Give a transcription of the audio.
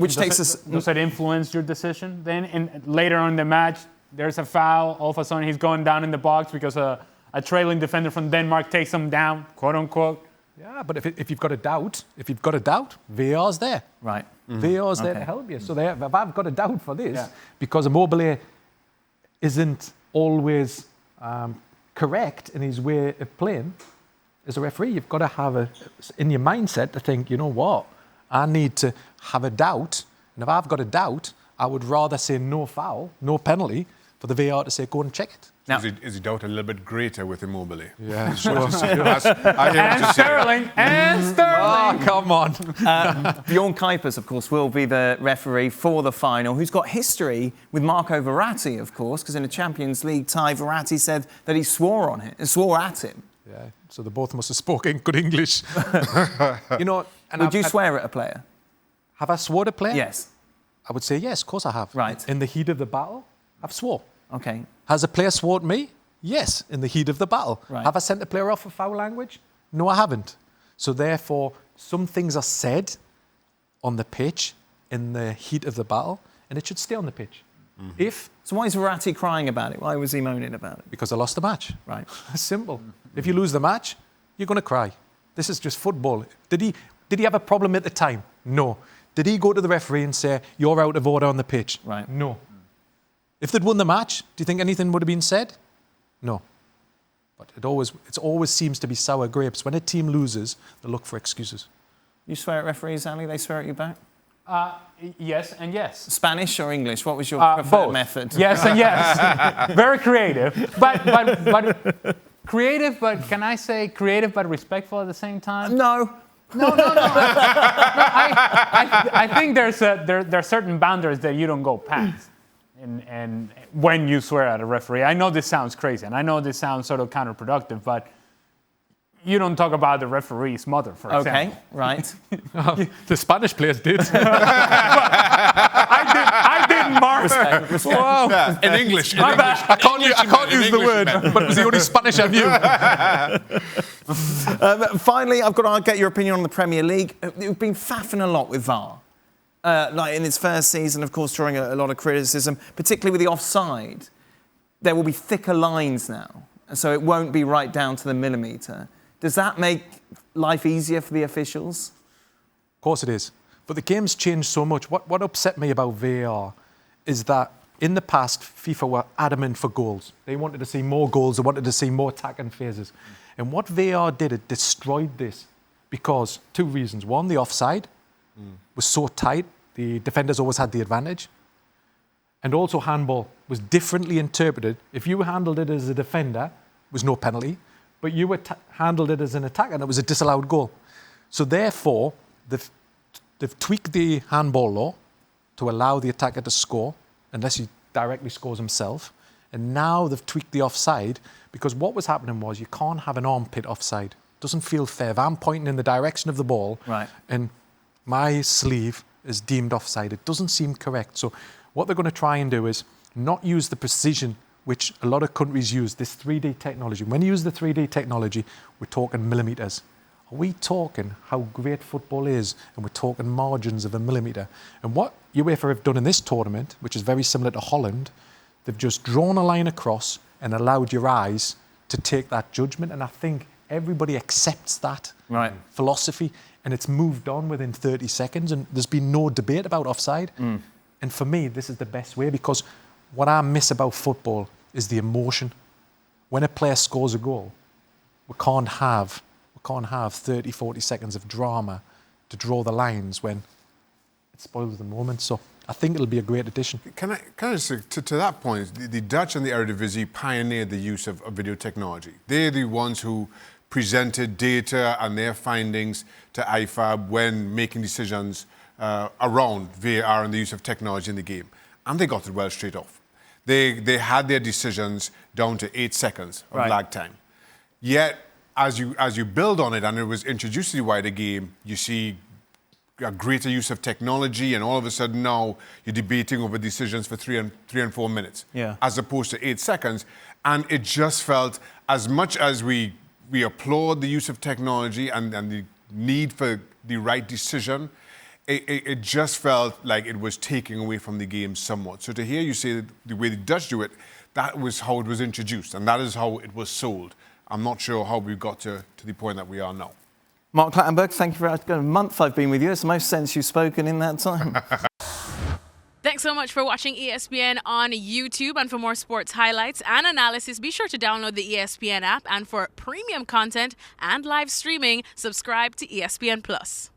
Does it influence your decision then? And later on in the match, there's a foul. All of a sudden, he's going down in the box because a trailing defender from Denmark takes him down, quote unquote. Yeah, but if you've got a doubt, VAR's there. Right. VAR's there to help you. So if I've got a doubt for this, because Immobile isn't always correct in his way of playing, as a referee, you've got to have in your mindset to think, you know what, I need to have a doubt. And if I've got a doubt, I would rather say no foul, no penalty, for the VAR to say go and check it. Now, is the doubt a little bit greater with Immobile? Yeah, sure. And Sterling. Oh, come on. Bjorn Kuipers, of course, will be the referee for the final, who's got history with Marco Verratti, of course, because in a Champions League tie, Verratti said that he swore at him. Yeah, so they both must have spoken good English. Would you swear at a player? Have I swore at a player? Yes. I would say yes, of course I have. Right. In the heat of the battle, I've swore. Okay. Has a player swore at me? Yes, in the heat of the battle. Right. Have I sent a player off for foul language? No, I haven't. So therefore, some things are said on the pitch in the heat of the battle, and it should stay on the pitch. Mm-hmm. So why is Verratti crying about it? Why was he moaning about it? Because I lost the match. Right. Simple. Mm-hmm. If you lose the match, you're going to cry. This is just football. Did he have a problem at the time? No. Did he go to the referee and say, you're out of order on the pitch? Right. No. If they'd won the match, do you think anything would have been said? No. But it always seems to be sour grapes. When a team loses, they look for excuses. You swear at referees, Ali? They swear at you back? Yes and yes. Spanish or English? What was your preferred both. method? Yes and yes. Very creative. But creative, but can I say creative but respectful at the same time? No. No. I think there are certain boundaries that you don't go past. And when you swear at a referee, I know this sounds crazy, and I know this sounds sort of counterproductive, but you don't talk about the referee's mother, for example. Okay, right. The Spanish players did. I didn't, Mark. Respect. Wow. Yeah, in English. My bad. I can't use the word, but it was the only Spanish I knew. Finally, I've got to get your opinion on the Premier League. We've been faffing a lot with VAR. Like in its first season, of course, drawing a lot of criticism, particularly with the offside. There will be thicker lines now, so it won't be right down to the millimetre. Does that make life easier for the officials? Of course it is. But the game's changed so much. What upset me about VAR is that in the past, FIFA were adamant for goals. They wanted to see more goals. They wanted to see more attacking phases. And what VAR did, it destroyed this because two reasons. One, the offside was so tight, the defenders always had the advantage. And also handball was differently interpreted. If you handled it as a defender, it was no penalty. But you handled it as an attacker, and it was a disallowed goal. So therefore, they've tweaked the handball law to allow the attacker to score, unless he directly scores himself. And now they've tweaked the offside, because what was happening was you can't have an armpit offside. It doesn't feel fair. If I'm pointing in the direction of the ball, and my sleeve is deemed offside, it doesn't seem correct. So what they're going to try and do is not use the precision which a lot of countries use, this 3D technology. When you use the 3D technology, we're talking millimetres. Are we talking how great football is, and we're talking margins of a millimetre? And what UEFA have done in this tournament, which is very similar to Holland, they've just drawn a line across and allowed your eyes to take that judgment. And I think everybody accepts that philosophy, and it's moved on within 30 seconds, and there's been no debate about offside. And for me, this is the best way, because what I miss about football is the emotion. When a player scores a goal, we can't have 30, 40 seconds of drama to draw the lines when it spoils the moment. So I think it'll be a great addition. Can I say, to that point, the Dutch and the Eredivisie pioneered the use of video technology. They're the ones who presented data and their findings to IFAB when making decisions around VAR and the use of technology in the game. And they got it well straight off. They had their decisions down to 8 seconds of lag time. Yet, as you build on it and it was introduced to the wider game, you see a greater use of technology, and all of a sudden now you're debating over decisions for 3 and 4 minutes, as opposed to 8 seconds. And it just felt, as much as we applaud the use of technology and the need for the right decision, it just felt like it was taking away from the game somewhat. So to hear you say that the way the Dutch do it, that was how it was introduced, and that is how it was sold. I'm not sure how we got to the point that we are now. Mark Clattenburg, thank you very much. A month I've been with you. It's the most sense you've spoken in that time. Thanks so much for watching ESPN on YouTube. And for more sports highlights and analysis, be sure to download the ESPN app. And for premium content and live streaming, subscribe to ESPN Plus.